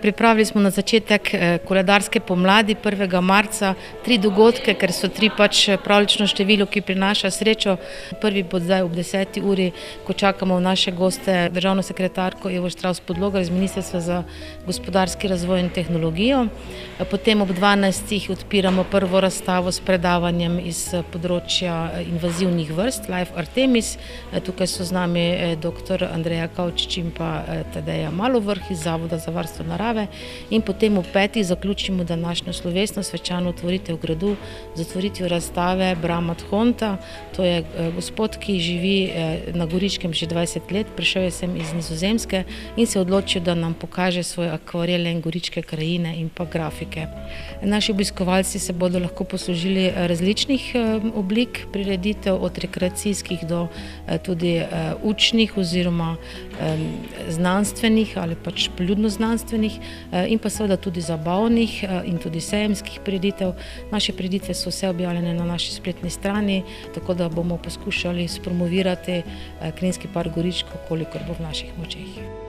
Pripravili smo na začetek koledarske pomladi 1. marca 3 dogodke, ker so 3 pravlično število, ki prinaša srečo. Prvi bo zdaj ob 10. uri, ko čakamo v naše goste državno sekretarko Evo Štravs-Podlogar iz Ministrstva za gospodarski razvoj in tehnologijo. Potem ob 12. odpiramo prvo razstavo s predavanjem iz področja invazivnih vrst, Life Artemis. Tukaj so z nami dr. Andreja Kavčič in pa Tadeja Malovrh iz Zavoda za varstvo narave. In potem ob 5. zaključimo današnjo slovesno svečano otvoritev gradu z otvoritvijo razstave Brama Thonta. To je gospod, ki živi na Goričkem že 20 let, prišel je sem iz Nizozemske in se odločil, da nam pokaže svoje akvarele in goričke krajine in pa grafike. Naši obiskovalci se bodo lahko poslužili različnih oblik prireditev, od rekreacijskih do tudi učnih oziroma znanstvenih ali pač poljudno-znanstvenih in pa seveda tudi zabavnih in tudi sejemskih prireditev. Naše prireditve so vse objavljene na naši spletni strani, tako da bomo poskušali spromovirati Kranjski park Goričko, kolikor bo v naših močeh.